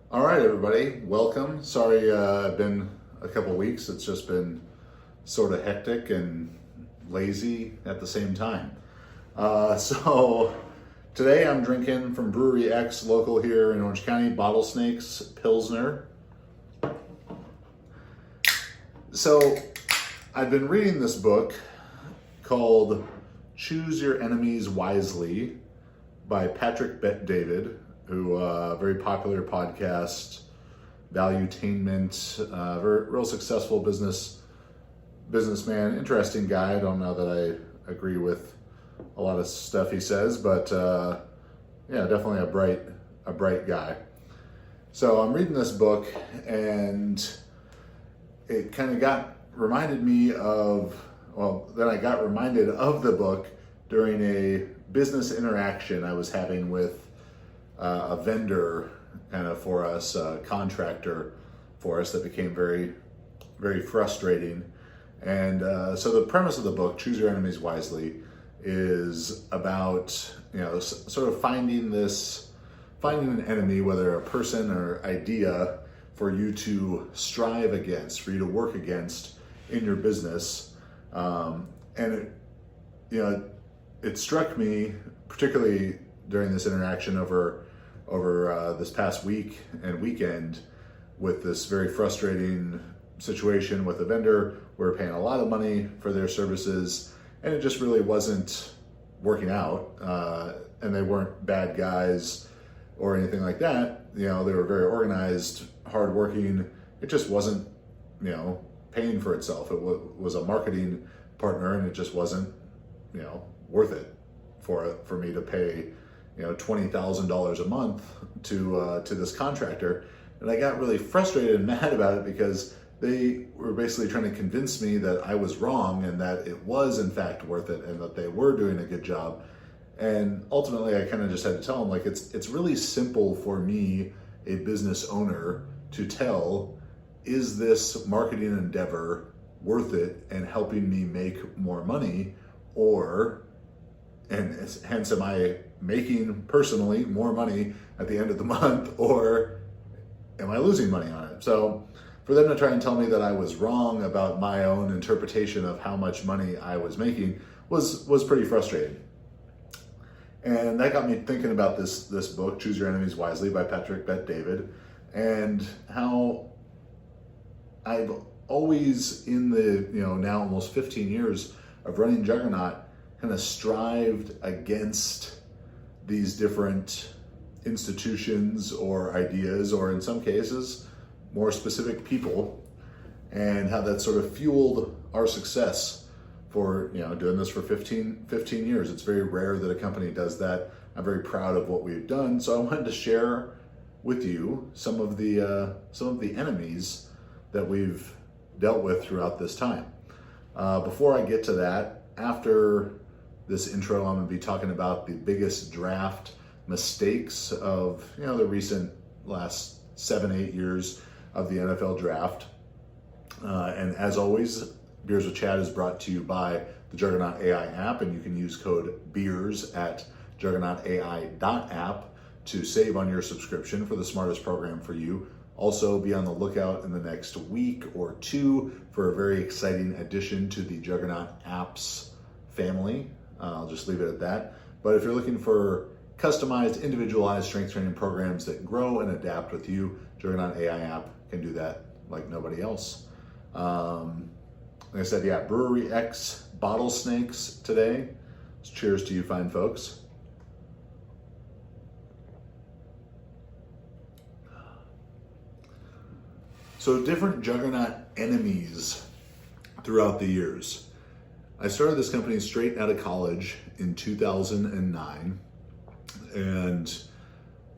All right, everybody, welcome. Sorry, I've been a couple weeks. It's just been sort of hectic and lazy at the same time. So today I'm drinking from Brewery X, local here in Orange County, Bottle Snakes Pilsner. So I've been reading this book called Choose Your Enemies Wisely by Patrick Bet-David, who very popular podcast, Valuetainment, very real successful businessman, interesting guy. I don't know that I agree with a lot of stuff he says, but yeah, definitely a bright guy. So I'm reading this book, and it kind of reminded me of, then I got reminded of the book during a business interaction I was having with a vendor kind of for us, a contractor for us, that became very, very frustrating. And so the premise of the book, Choose Your Enemies Wisely, is about, sort of finding an enemy, whether a person or idea, for you to strive against, for you to work against in your business. And it struck me, particularly during this interaction over this past week and weekend, with this very frustrating situation with a vendor. We were paying a lot of money for their services, and it just really wasn't working out. And they weren't bad guys or anything like that. They were very organized, hardworking. It just wasn't, paying for itself. It was a marketing partner, and it just wasn't, worth it for me to pay $20,000 a month to this contractor. And I got really frustrated and mad about it because they were basically trying to convince me that I was wrong and that it was in fact worth it and that they were doing a good job. And ultimately I kind of just had to tell them, like, it's really simple for me, a business owner, to tell, is this marketing endeavor worth it and helping me make more money, and hence am I making personally more money at the end of the month, or am I losing money on it? So for them to try and tell me that I was wrong about my own interpretation of how much money I was making was pretty frustrating. And that got me thinking about this book, Choose Your Enemies Wisely by Patrick Bet-David, and how I've always, in the now almost 15 years of running Juggernaut, kind of strived against these different institutions or ideas, or in some cases, more specific people, and how that sort of fueled our success for doing this for 15 years. It's very rare that a company does that. I'm very proud of what we've done. So I wanted to share with you some of the enemies that we've dealt with throughout this time. Before I get to that, after this intro, I'm going to be talking about the biggest draft mistakes of the recent last 7-8 years of the NFL draft. And as always, Beers with Chad is brought to you by the Juggernaut AI app, and you can use code BEERS at juggernautai.app to save on your subscription for the smartest program for you. Also, be on the lookout in the next week or two for a very exciting addition to the Juggernaut apps family. I'll just leave it at that. But if you're looking for customized, individualized strength training programs that grow and adapt with you, Juggernaut AI app can do that like nobody else. Like I said, yeah, Brewery X Bottle Snakes today. So cheers to you fine folks. So different Juggernaut enemies throughout the years. I started this company straight out of college in 2009. And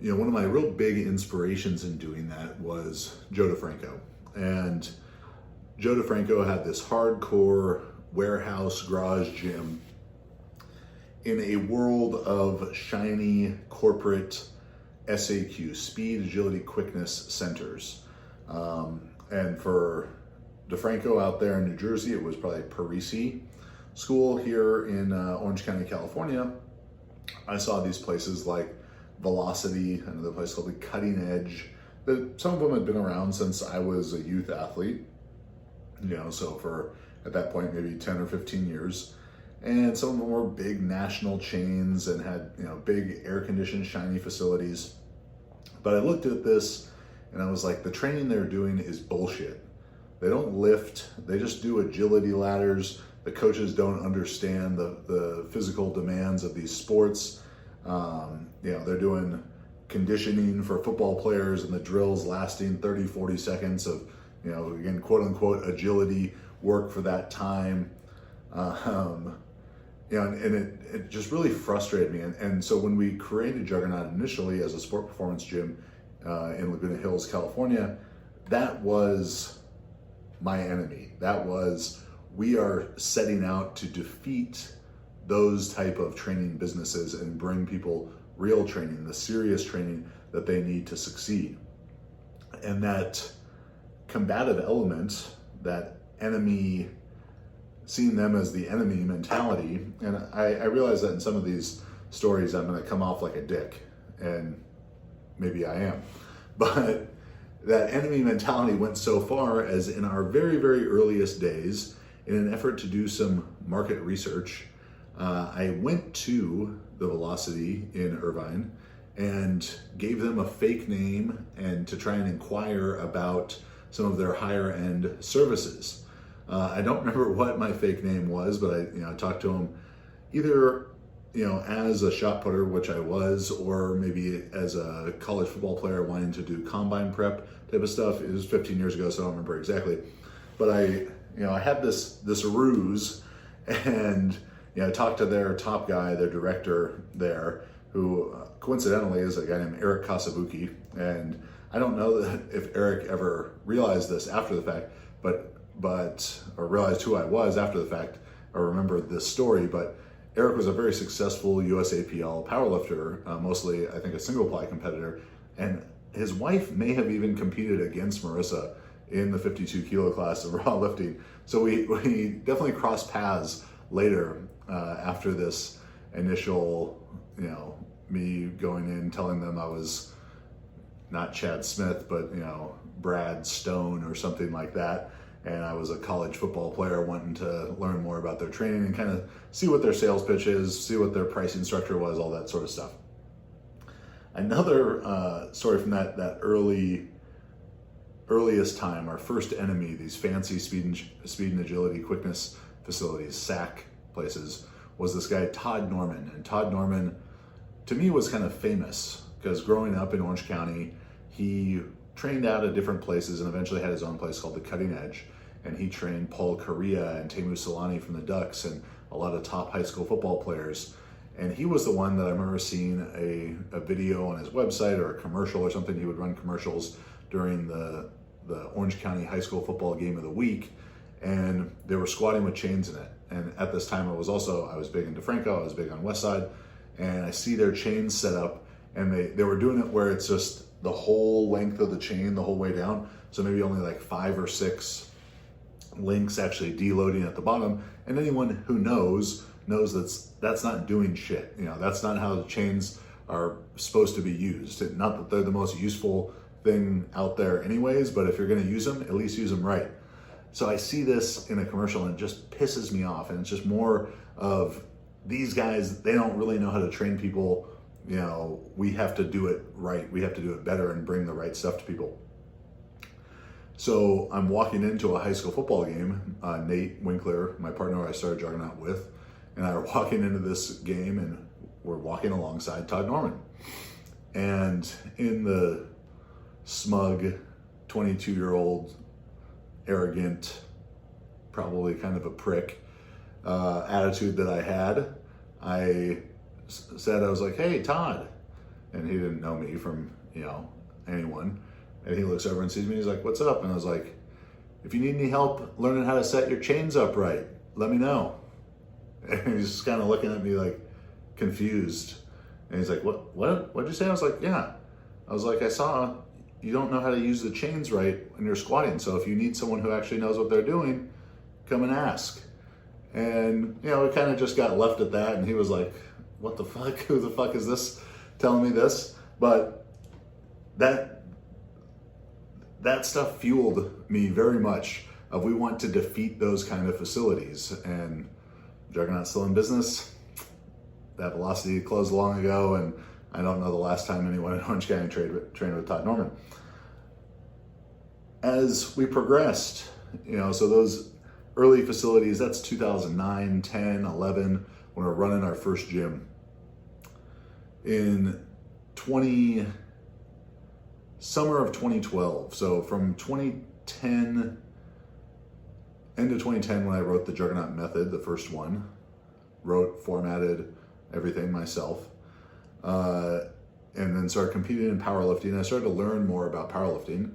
one of my real big inspirations in doing that was Joe DeFranco. And Joe DeFranco had this hardcore warehouse garage gym in a world of shiny corporate SAQ, speed, agility, quickness centers. And for DeFranco out there in New Jersey, it was probably Parisi School. Here in Orange County, California, I saw these places like Velocity, another place called the Cutting Edge, some of them had been around since I was a youth athlete, so for, at that point, maybe 10 or 15 years. And some of them were big national chains and had, big air-conditioned, shiny facilities. But I looked at this and I was like, the training they're doing is bullshit. They don't lift, they just do agility ladders. The coaches don't understand the physical demands of these sports. They're doing conditioning for football players and the drills lasting 30, 40 seconds of, again, quote unquote, agility work for that time. And it just really frustrated me. And so when we created Juggernaut initially as a sport performance gym in Laguna Hills, California, that was my enemy. That was, we are setting out to defeat those type of training businesses and bring people real training, the serious training that they need to succeed. And that combative element, that enemy, seeing them as the enemy mentality, and I realize that in some of these stories I'm going to come off like a dick, and maybe I am, but that enemy mentality went so far as in our very, very earliest days, in an effort to do some market research, I went to the Velocity in Irvine and gave them a fake name and to try and inquire about some of their higher end services. I don't remember what my fake name was, but I talked to them either, as a shot putter, which I was, or maybe as a college football player wanting to do combine prep type of stuff. It was 15 years ago, so I don't remember exactly. But I had this ruse, and I talked to their top guy, their director there, who coincidentally is a guy named Eric Kasabuki. And I don't know that if Eric ever realized this after the fact, or realized who I was after the fact, or remembered this story, but Eric was a very successful USAPL powerlifter, mostly, I think, a single ply competitor. And his wife may have even competed against Marissa in the 52 kilo class of raw lifting. So we definitely crossed paths later after this initial, me going in, telling them I was not Chad Smith, but, Brad Stone or something like that. And I was a college football player wanting to learn more about their training and kind of see what their sales pitch is, see what their pricing structure was, all that sort of stuff. Another story from that earliest time, our first enemy, these fancy speed and agility quickness facilities, SAC places, was this guy, Todd Norman. And Todd Norman, to me, was kind of famous because growing up in Orange County, he trained out at different places and eventually had his own place called The Cutting Edge. And he trained Paul Correa and Temu Solani from the Ducks and a lot of top high school football players. And he was the one that I remember seeing a video on his website or a commercial or something. He would run commercials during the Orange County high school football game of the week. And they were squatting with chains in it. And at this time, I was big in DeFranco, I was big on West Side. And I see their chains set up, and they were doing it where it's just the whole length of the chain the whole way down. So maybe only like 5 or 6 links actually deloading at the bottom. And anyone who knows that's not doing shit. That's not how the chains are supposed to be used. Not that they're the most useful thing out there anyways, but if you're gonna use them, at least use them right. So I see this in a commercial and it just pisses me off. And it's just more of these guys, they don't really know how to train people. We have to do it right. We have to do it better and bring the right stuff to people. So I'm walking into a high school football game. Nate Winkler, my partner I started Juggernaut with, and I are walking into this game, and we're walking alongside Todd Norman. And in the smug 22-year-old, arrogant, probably kind of a prick attitude that I had, I said, I was like, "Hey, Todd." And he didn't know me from, anyone. And he looks over and sees me, and he's like, "What's up?" And I was like, "If you need any help learning how to set your chains up right, let me know." And he's just kind of looking at me like confused. And he's like, What'd you say? I was like, "Yeah." I was like, "I saw you don't know how to use the chains right when you're squatting. So if you need someone who actually knows what they're doing, come and ask." And, it kind of just got left at that. And he was like, "What the fuck? Who the fuck is this telling me this?" But that that stuff fueled me very much. We want to defeat those kind of facilities, and Juggernaut's still in business. That Velocity closed long ago, and I don't know the last time anyone in Orange County trained with Todd Norman. As we progressed, so those early facilities, that's 2009, 10, 11, when we're running our first gym. In summer of 2012, so from 2010, end of 2010 when I wrote the Juggernaut Method, the first one, wrote, formatted everything myself, and then started competing in powerlifting. I started to learn more about powerlifting,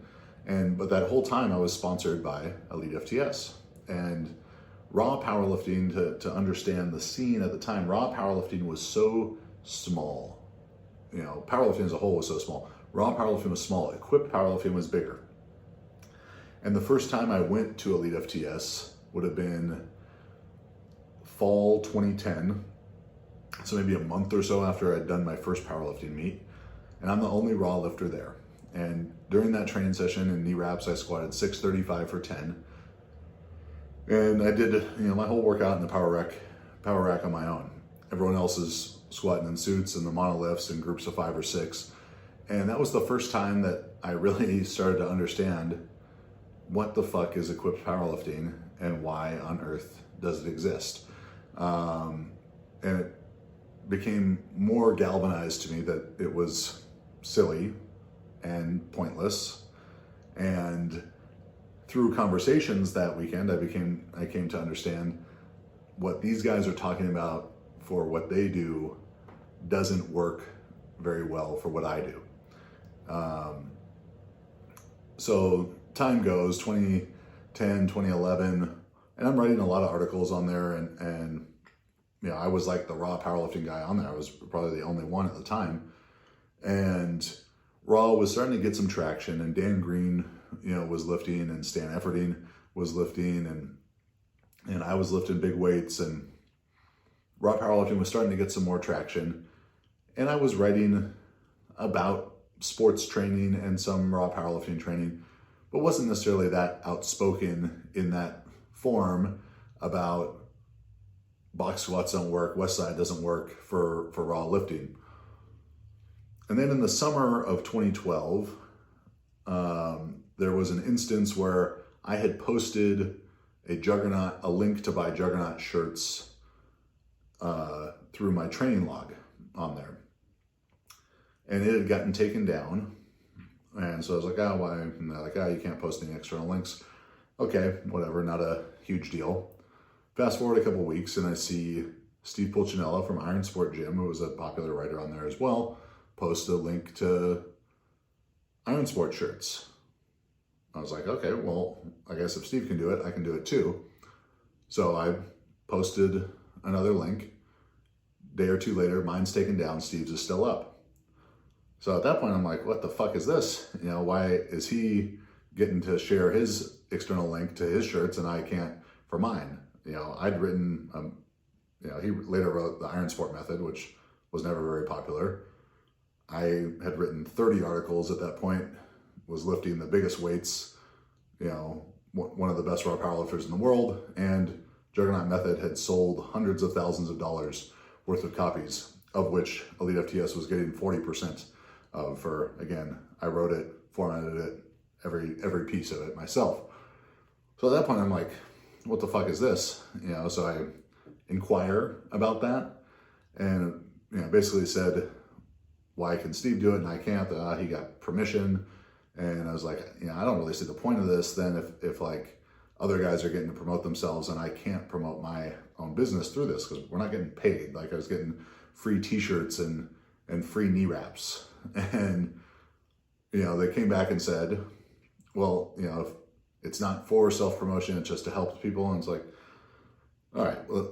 but that whole time I was sponsored by Elite FTS. And raw powerlifting, to understand the scene at the time, raw powerlifting was so small. Powerlifting as a whole was so small. Raw powerlifting was small. Equipped powerlifting was bigger. And the first time I went to Elite FTS would have been fall 2010. So maybe a month or so after I'd done my first powerlifting meet. And I'm the only raw lifter there. And during that training session in knee wraps, I squatted 635 for 10. And I did, my whole workout in the power rack on my own. Everyone else is squatting in suits and the monoliths in groups of 5 or 6. And that was the first time that I really started to understand what the fuck is equipped powerlifting and why on earth does it exist. And it became more galvanized to me that it was silly and pointless. And through conversations that weekend, I came to understand what these guys are talking about for what they do doesn't work very well for what I do. So time goes, 2010, 2011, and I'm writing a lot of articles on there, and I was like the raw powerlifting guy on there. I was probably the only one at the time. And raw was starting to get some traction, and Dan Green, was lifting, and Stan Efferding was lifting, and I was lifting big weights, and raw powerlifting was starting to get some more traction. And I was writing about sports training and some raw powerlifting training, but wasn't necessarily that outspoken in that form about box squats don't work, West Side doesn't work for raw lifting. And then in the summer of 2012, there was an instance where I had posted a link to buy Juggernaut shirts through my training log on there. And it had gotten taken down. And so I was like, why? And they're like, you can't post any external links. Okay, whatever, not a huge deal. Fast forward a couple weeks, and I see Steve Pulcinella from Iron Sport Gym, who was a popular writer on there as well, post a link to Iron Sport shirts. I was like, okay, well, I guess if Steve can do it, I can do it too. So I posted another link. Day or two later, mine's taken down, Steve's is still up. So at that point, I'm like, what the fuck is this? Why is he getting to share his external link to his shirts and I can't for mine? I'd written, he later wrote the Iron Sport Method, which was never very popular. I had written 30 articles at that point, was lifting the biggest weights, one of the best raw powerlifters in the world, and Juggernaut Method had sold hundreds of thousands of dollars worth of copies, of which Elite FTS was getting 40% of. For, again, I wrote it, formatted it, every piece of it myself. So at that point, I'm like, what the fuck is this? So I inquire about that, and basically said, why can Steve do it and I can't? He got permission. And I was like, I don't really see the point of this then if like other guys are getting to promote themselves and I can't promote my own business through this, because we're not getting paid. Like, I was getting free t-shirts and free knee wraps. And, they came back and said, well, if it's not for self-promotion, it's just to help people. And it's like, all right, well,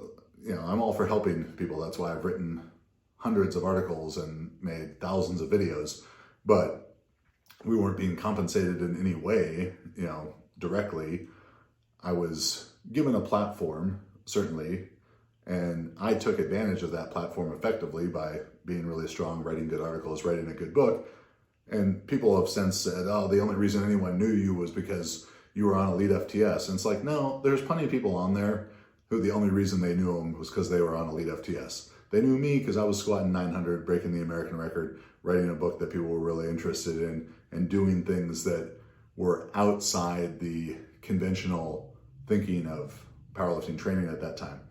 I'm all for helping people. That's why I've written hundreds of articles and made thousands of videos, but we weren't being compensated in any way, directly. I was given a platform, certainly, and I took advantage of that platform effectively by being really strong, writing good articles, writing a good book, And people have since said, oh, the only reason anyone knew you was because you were on Elite FTS. And it's like, no, there's plenty of people on there who the only reason they knew them was because they were on Elite FTS. They knew me because I was squatting 900, breaking the American record, writing a book that people were really interested in, and doing things that were outside the conventional thinking of powerlifting training at that time.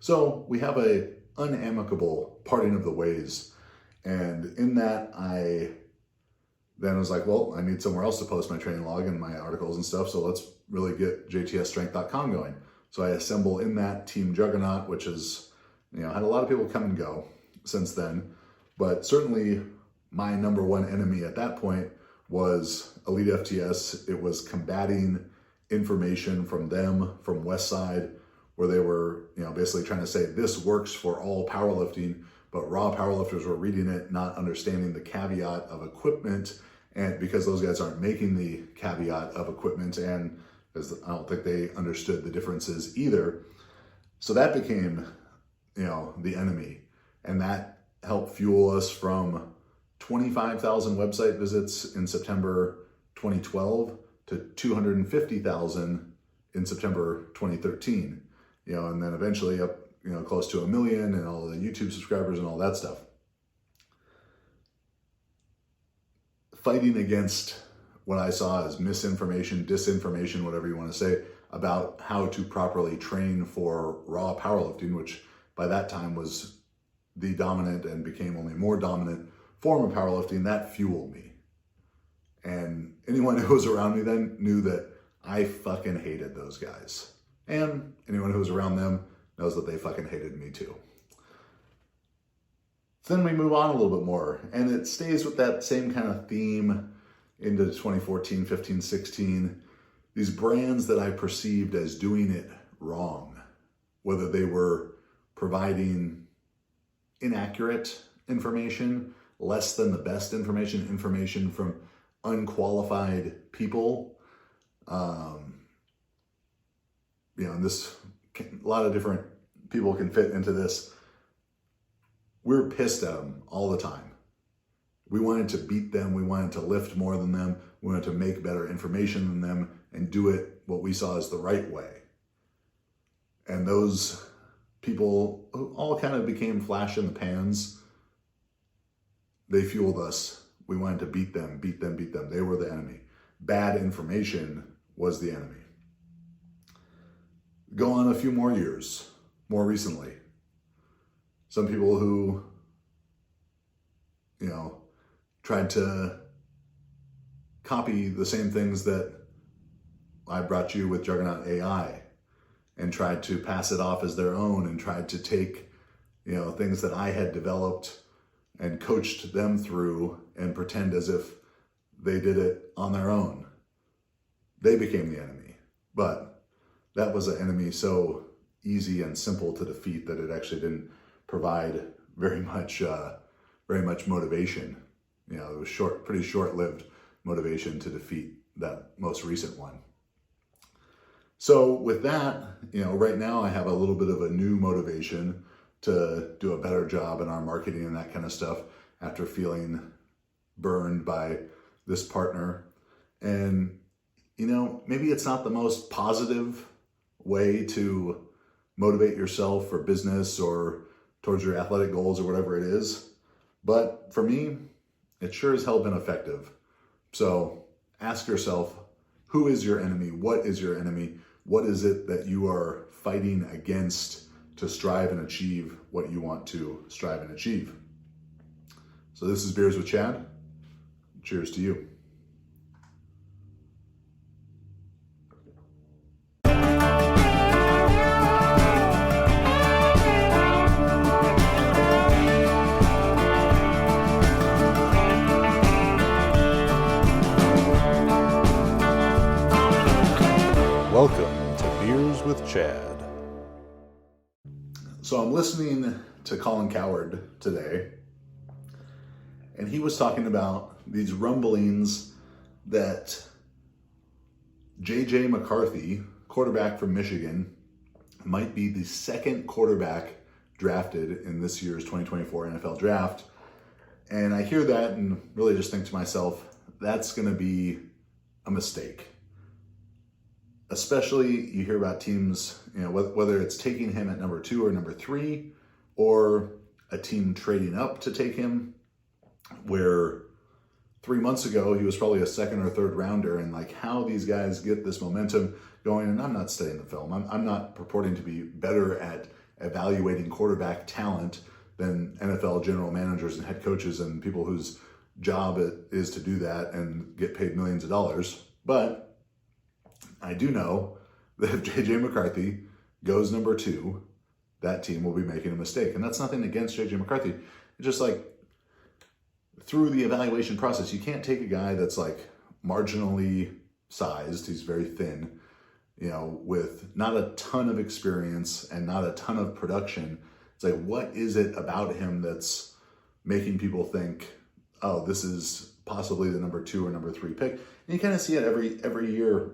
So we have a unamicable parting of the ways. And in that, I then was like, well, I need somewhere else to post my training log and my articles and stuff. So let's really get jtsstrength.com going. So I assemble in that Team Juggernaut, which is, had a lot of people come and go since then. But certainly my number one enemy at that point was Elite FTS. It was combating information from them, from Westside, where they were, basically trying to say this works for all powerlifting, but raw powerlifters were reading it, not understanding the caveat of equipment, and because those guys aren't making the caveat of equipment, and because I don't think they understood the differences either. So that became, the enemy, and that helped fuel us from 25,000 website visits in September 2012 to 250,000 in September 2013. And then eventually up, close to 1 million, and all the YouTube subscribers and all that stuff. Fighting against what I saw as misinformation, disinformation, whatever you want to say, about how to properly train for raw powerlifting, which by that time was the dominant and became only more dominant form of powerlifting, that fueled me. And anyone who was around me then knew that I fucking hated those guys. And anyone who was around them knows that they fucking hated me too. Then we move on a little bit more, and it stays with that same kind of theme into 2014, 15, 16. These brands that I perceived as doing it wrong, whether they were providing inaccurate information, less than the best information from unqualified people, and this, a lot of different people can fit into this. We're pissed at them all the time. We wanted to beat them. We wanted to lift more than them. We wanted to make better information than them and do it what we saw as the right way. And those people all kind of became flash in the pans. They fueled us. We wanted to beat them, beat them, beat them. They were the enemy. Bad information was the enemy. Go on a few more years, more recently. Some people who, tried to copy the same things that I brought you with Juggernaut AI, and tried to pass it off as their own, and tried to take, things that I had developed and coached them through and pretend as if they did it on their own. They became the enemy. But that was an enemy so easy and simple to defeat that it actually didn't provide very much motivation. It was pretty short-lived motivation to defeat that most recent one. So with that, right now I have a little bit of a new motivation to do a better job in our marketing and that kind of stuff after feeling burned by this partner. And, maybe it's not the most positive way to motivate yourself for business or towards your athletic goals or whatever it is. But for me, it sure as hell been effective. So ask yourself, who is your enemy? What is your enemy? What is it that you are fighting against to strive and achieve what you want to strive and achieve? So this is Beers with Chad. Cheers to you. Welcome to Beers with Chad. So I'm listening to Colin Cowherd today, and he was talking about these rumblings that JJ McCarthy, quarterback from Michigan, might be the second quarterback drafted in this year's 2024 NFL draft. And I hear that and really just think to myself, that's going to be a mistake. Especially you hear about teams, whether it's taking him at number 2 or number 3, or a team trading up to take him, where 3 months ago he was probably a 2nd or 3rd rounder, and like how these guys get this momentum going. And I'm not studying the film. I'm not purporting to be better at evaluating quarterback talent than NFL general managers and head coaches and people whose job it is to do that and get paid millions of dollars. But I do know that if JJ McCarthy goes number 2, that team will be making a mistake. And that's nothing against JJ McCarthy. It's just like through the evaluation process, you can't take a guy that's like marginally sized, he's very thin, with not a ton of experience and not a ton of production. It's like, what is it about him that's making people think, oh, this is possibly the number 2 or number 3 pick? And you kind of see it every year.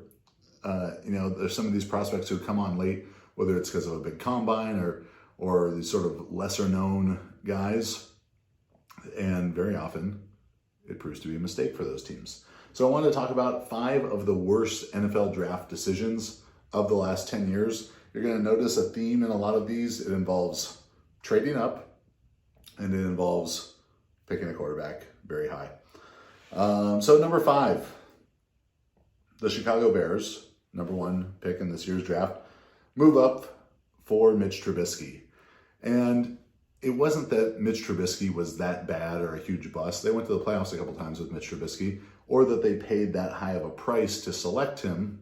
There's some of these prospects who come on late, whether it's because of a big combine or these sort of lesser known guys. And very often it proves to be a mistake for those teams. So I wanted to talk about 5 of the worst NFL draft decisions of the last 10 years. You're going to notice a theme in a lot of these. It involves trading up, and it involves picking a quarterback very high. So number 5, the Chicago Bears, number 1 pick in this year's draft, move up for Mitch Trubisky. And it wasn't that Mitch Trubisky was that bad or a huge bust. They went to the playoffs a couple times with Mitch Trubisky, or that they paid that high of a price to select him.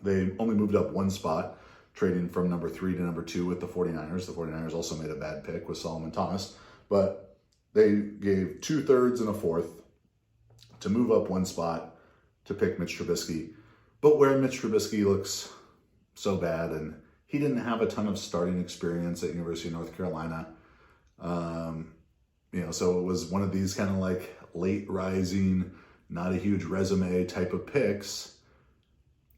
They only moved up 1 spot, trading from number 3 to number 2 with the 49ers. The 49ers also made a bad pick with Solomon Thomas, but they gave 2/3 and a 1/4 to move up 1 spot to pick Mitch Trubisky. But where Mitch Trubisky looks so bad, and he didn't have a ton of starting experience at University of North Carolina. So it was one of these kind of like late rising, not a huge resume type of picks.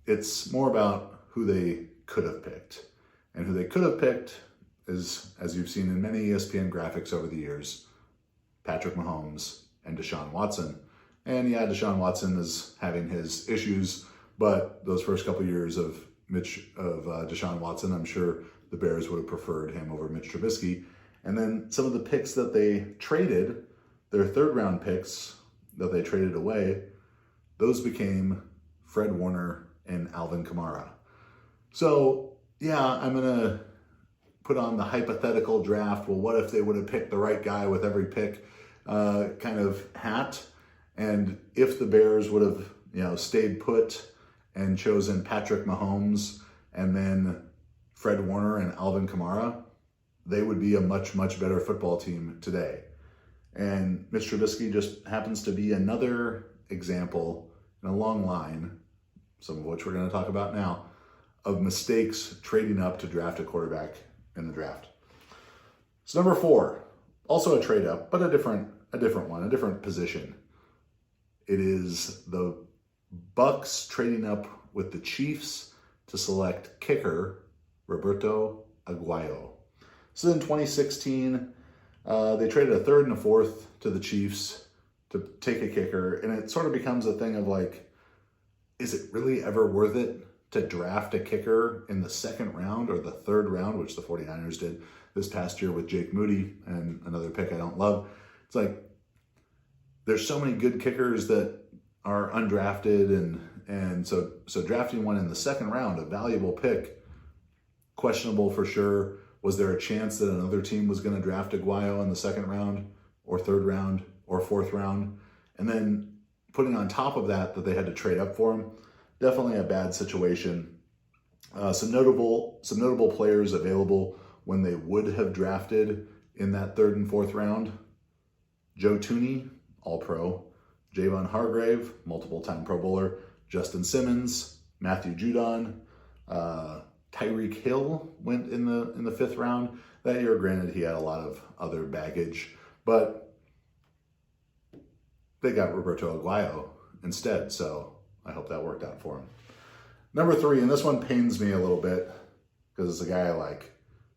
It's more about who they could have picked. And who they could have picked is, as you've seen in many ESPN graphics over the years, Patrick Mahomes and Deshaun Watson. And yeah, Deshaun Watson is having his issues, but those first couple years of Deshaun Watson, I'm sure the Bears would have preferred him over Mitch Trubisky. And then some of the picks that they traded, their 3rd round picks that they traded away, those became Fred Warner and Alvin Kamara. So yeah, I'm going to put on the hypothetical draft. Well, what if they would have picked the right guy with every pick kind of hat? And if the Bears would have, stayed put and chosen Patrick Mahomes and then Fred Warner and Alvin Kamara, they would be a much, much better football team today. And Mitch Trubisky just happens to be another example in a long line, some of which we're going to talk about now, of mistakes trading up to draft a quarterback in the draft. So number 4, also a trade up, but a different one, a different position. It is the Bucks trading up with the Chiefs to select kicker Roberto Aguayo. So in 2016, they traded a 3rd and a 4th to the Chiefs to take a kicker, and it sort of becomes a thing of like, is it really ever worth it to draft a kicker in the 2nd round or the 3rd round, which the 49ers did this past year with Jake Moody and another pick I don't love. It's like, there's so many good kickers that are undrafted, and so drafting one in the 2nd round, a valuable pick, questionable for sure. Was there a chance that another team was going to draft Aguayo in the 2nd round or 3rd round or 4th round? And then putting on top of that they had to trade up for him, definitely a bad situation. Some notable players available when they would have drafted in that 3rd and 4th round: Joe Thuney, All-Pro; Javon Hargrave, multiple-time Pro Bowler; Justin Simmons; Matthew Judon; Tyreek Hill went in the 5th round that year. Granted, he had a lot of other baggage, but they got Roberto Aguayo instead, so I hope that worked out for him. Number 3, and this one pains me a little bit because it's a guy I like,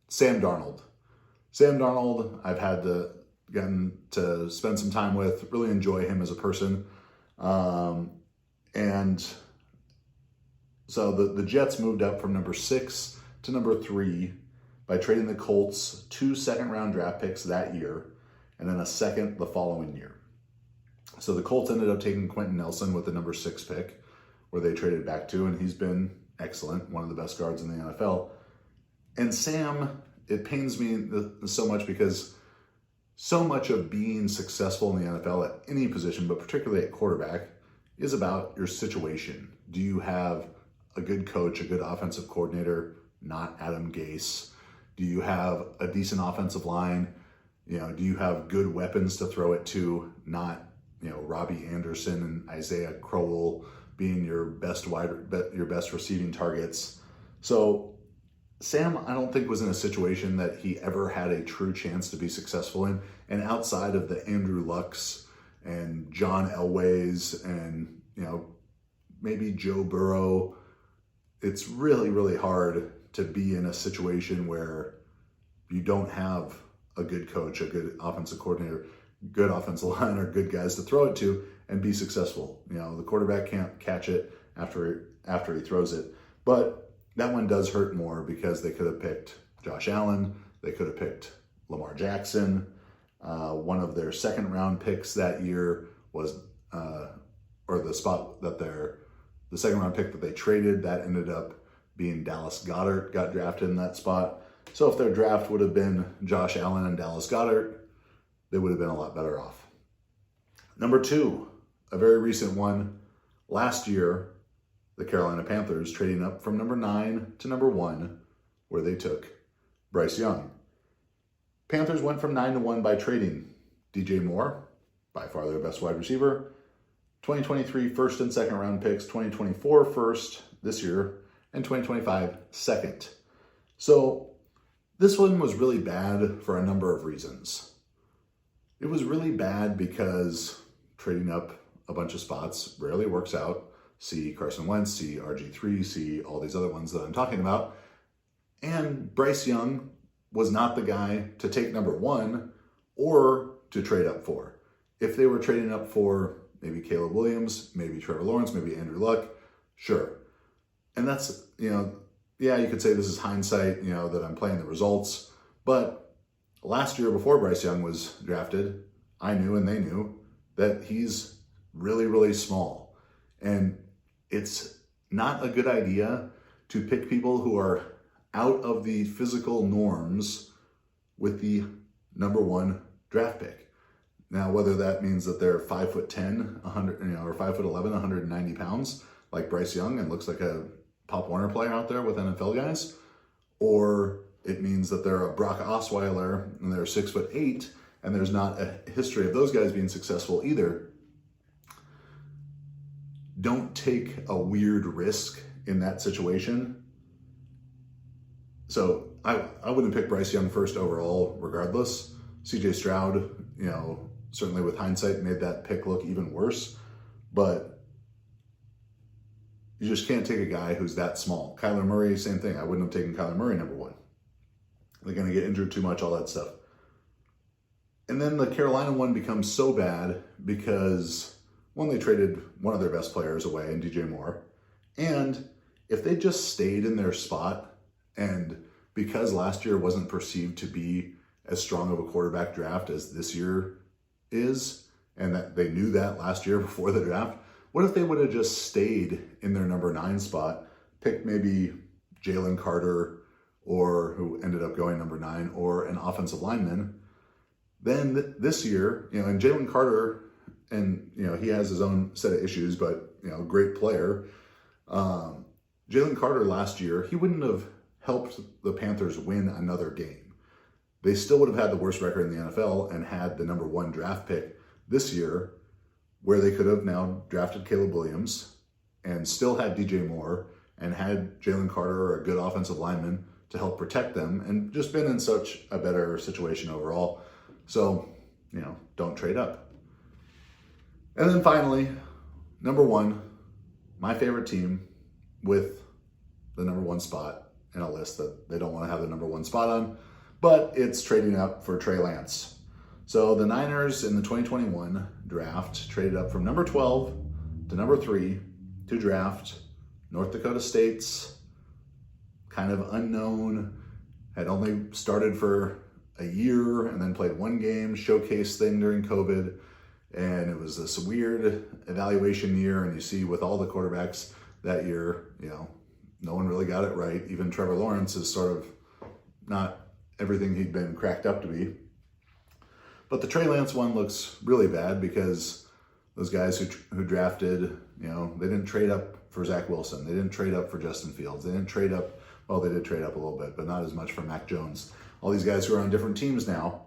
Sam Darnold. Sam Darnold, I've had the gotten to spend some time with, really enjoy him as a person. And so the Jets moved up from number 6 to number 3 by trading the Colts 2 second-round draft picks that year and then a second the following year. So the Colts ended up taking Quentin Nelson with the number 6 pick, where they traded back to, and he's been excellent, one of the best guards in the NFL. And Sam, it pains me so much because so much of being successful in the NFL at any position, but particularly at quarterback, is about your situation. Do you have a good coach, a good offensive coordinator, not Adam Gase? Do you have a decent offensive line? Do you have good weapons to throw it to, not, Robbie Anderson and Isaiah Crowell being your best receiving targets? So Sam, I don't think, was in a situation that he ever had a true chance to be successful in. And outside of the Andrew Lucks and John Elways and, maybe Joe Burrow, it's really, really hard to be in a situation where you don't have a good coach, a good offensive coordinator, good offensive line, or good guys to throw it to and be successful. The quarterback can't catch it after he throws it. But that one does hurt more because they could have picked Josh Allen. They could have picked Lamar Jackson. One of their second-round picks that year was, the second-round pick that they traded, that ended up being Dallas Goedert, got drafted in that spot. So if their draft would have been Josh Allen and Dallas Goedert, they would have been a lot better off. Number 2, a very recent one. Last year, the Carolina Panthers trading up from number 9 to number 1, where they took Bryce Young. Panthers went from 9 to 1 by trading DJ Moore, by far their best wide receiver, 2023 first and second round picks, 2024 first this year, and 2025 second. So this one was really bad for a number of reasons. It was really bad because trading up a bunch of spots rarely works out. See Carson Wentz, see RG3, see all these other ones that I'm talking about. And Bryce Young was not the guy to take number 1 or to trade up for. If they were trading up for maybe Caleb Williams, maybe Trevor Lawrence, maybe Andrew Luck, sure. And that's, you could say this is hindsight, that I'm playing the results. But last year, before Bryce Young was drafted, I knew and they knew that he's really, really small. And it's not a good idea to pick people who are out of the physical norms with the number 1 draft pick. Now, whether that means that they're 5'10", 100, or 5'11", 190 pounds, like Bryce Young, and looks like a Pop Warner player out there with NFL guys, or it means that they're a Brock Osweiler and they're 6'8", and there's not a history of those guys being successful either. Don't take a weird risk in that situation. So I wouldn't pick Bryce Young first overall regardless. CJ Stroud, certainly with hindsight made that pick look even worse. But you just can't take a guy who's that small. Kyler Murray, same thing. I wouldn't have taken Kyler Murray number 1. They're going to get injured too much, all that stuff. And then the Carolina one becomes so bad because, one, they traded one of their best players away in DJ Moore. And if they just stayed in their spot, and because last year wasn't perceived to be as strong of a quarterback draft as this year is, and that they knew that last year before the draft, what if they would have just stayed in their number 9 spot, picked maybe Jalen Carter, or who ended up going number 9, or an offensive lineman? Then this year, and Jalen Carter, and he has his own set of issues, but great player. Jalen Carter last year, he wouldn't have helped the Panthers win another game. They still would have had the worst record in the NFL and had the number 1 draft pick this year, where they could have now drafted Caleb Williams and still had DJ Moore and had Jalen Carter, or a good offensive lineman, to help protect them, and just been in such a better situation overall. So, don't trade up. And then finally, number 1, my favorite team with the number 1 spot in a list that they don't want to have the number 1 spot on, but it's trading up for Trey Lance. So the Niners in the 2021 draft traded up from number 12 to number 3 to draft North Dakota State's kind of unknown, had only started for a year and then played one game, showcase thing during COVID. And it was this weird evaluation year. And you see with all the quarterbacks that year, no one really got it right. Even Trevor Lawrence is sort of not everything he'd been cracked up to be. But the Trey Lance one looks really bad because those guys who drafted, they didn't trade up for Zach Wilson. They didn't trade up for Justin Fields. They didn't trade up, well, they did trade up a little bit, but not as much for Mac Jones. All these guys who are on different teams now.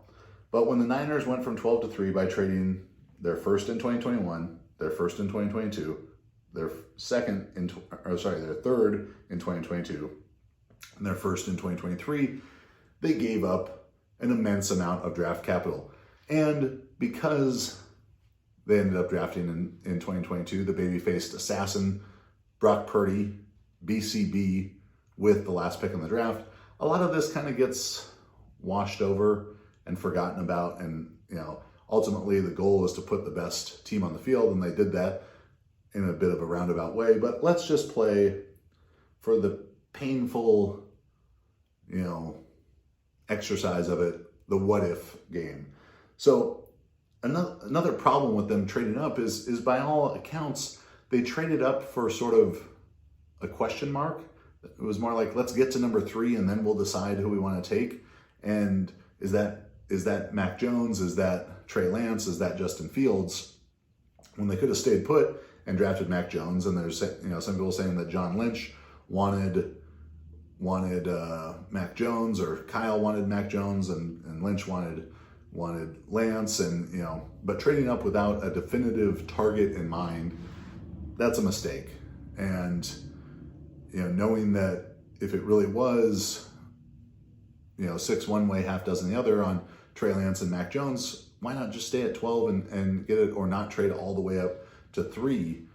But when the Niners went from 12 to 3 by trading their first in 2021, their first in 2022, their third in 2022, and their first in 2023, they gave up an immense amount of draft capital. And because they ended up drafting in 2022 the baby-faced assassin, Brock Purdy, BCB, with the last pick in the draft, a lot of this kind of gets washed over and forgotten about. And, ultimately the goal is to put the best team on the field, and they did that in a bit of a roundabout way. But let's just play for the painful, exercise of it, the what if game. So another problem with them trading up is by all accounts, they traded up for sort of a question mark. It was more like, let's get to number 3 and then we'll decide who we want to take. And is that Mac Jones? Is that Trey Lance? Is that Justin Fields? When they could have stayed put and drafted Mac Jones. And there's some people saying that John Lynch wanted Mac Jones, or Kyle wanted Mac Jones, and Lynch wanted Lance, and but trading up without a definitive target in mind, that's a mistake. And knowing that if it really was 6 one way, half dozen the other on Trey Lance and Mac Jones, why not just stay at 12 and get it, or not trade all the way up to 3,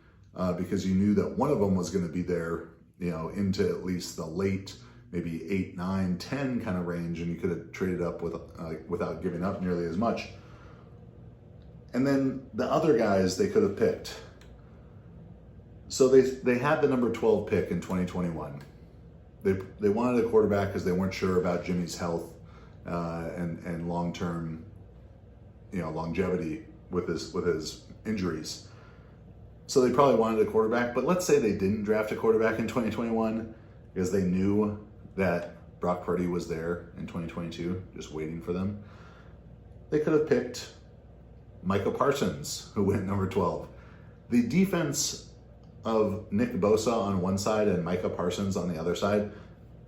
because you knew that one of them was going to be there into at least the late, maybe 8, 9, 10 kind of range, and you could have traded up without giving up nearly as much. And then the other guys they could have picked. So they had the number 12 pick in 2021. They wanted a quarterback because they weren't sure about Jimmy's health and long-term longevity with his injuries. So they probably wanted a quarterback, but let's say they didn't draft a quarterback in 2021 because they knew that Brock Purdy was there in 2022, just waiting for them. They could have picked Micah Parsons, who went number 12. The defense of Nick Bosa on one side and Micah Parsons on the other side,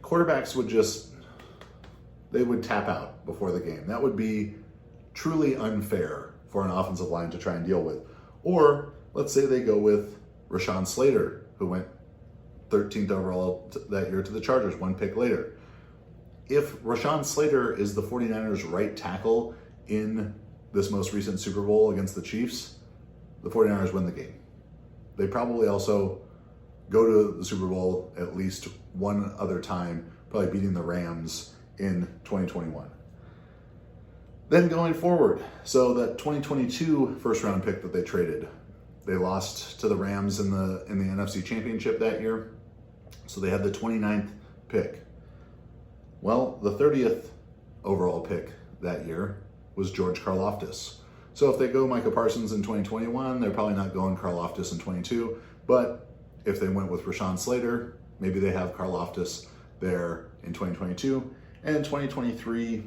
quarterbacks would tap out before the game. That would be truly unfair for an offensive line to try and deal with. Or let's say they go with Rashawn Slater, who went 13th overall that year to the Chargers, one pick later. If Rashawn Slater is the 49ers' right tackle in this most recent Super Bowl against the Chiefs, the 49ers win the game. They probably also go to the Super Bowl at least one other time, probably beating the Rams in 2021. Then going forward, so that 2022 first round pick that they traded, they lost to the Rams in the NFC Championship that year. So they had the 29th pick. Well, the 30th overall pick that year was George Karlaftis. So if they go Micah Parsons in 2021, they're probably not going Karlaftis in 22. But if they went with Rashawn Slater, maybe they have Karlaftis there in 2022. And in 2023,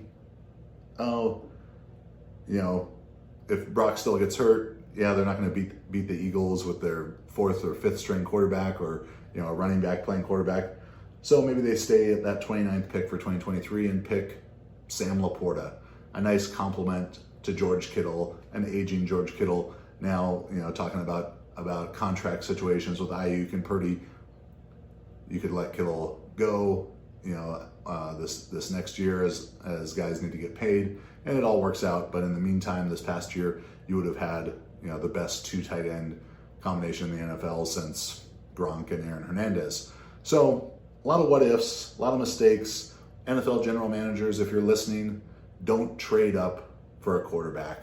if Brock still gets hurt, they're not going to beat the Eagles with their 4th or 5th string quarterback, or a running back playing quarterback. So maybe they stay at that 29th pick for 2023 and pick Sam Laporta, a nice compliment to George Kittle, an aging George Kittle. Now, talking about contract situations with Ayuk and Purdy, you could let Kittle go, this next year as guys need to get paid, and it all works out. But in the meantime, this past year, you would have had, the best 2 tight end combination in the NFL since Gronk and Aaron Hernandez. So a lot of what ifs, a lot of mistakes. NFL general managers, if you're listening, don't trade up for a quarterback,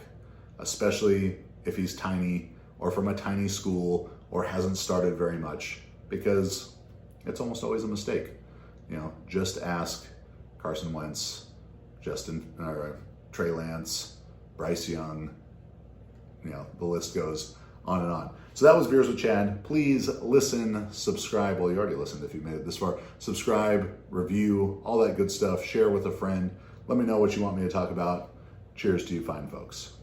especially if he's tiny or from a tiny school or hasn't started very much, because it's almost always a mistake. Just ask Carson Wentz, Trey Lance, Bryce Young, the list goes on and on. So that was Beers with Chad. Please listen, subscribe. Well, you already listened if you made it this far. Subscribe, review, all that good stuff. Share with a friend. Let me know what you want me to talk about. Cheers to you fine folks.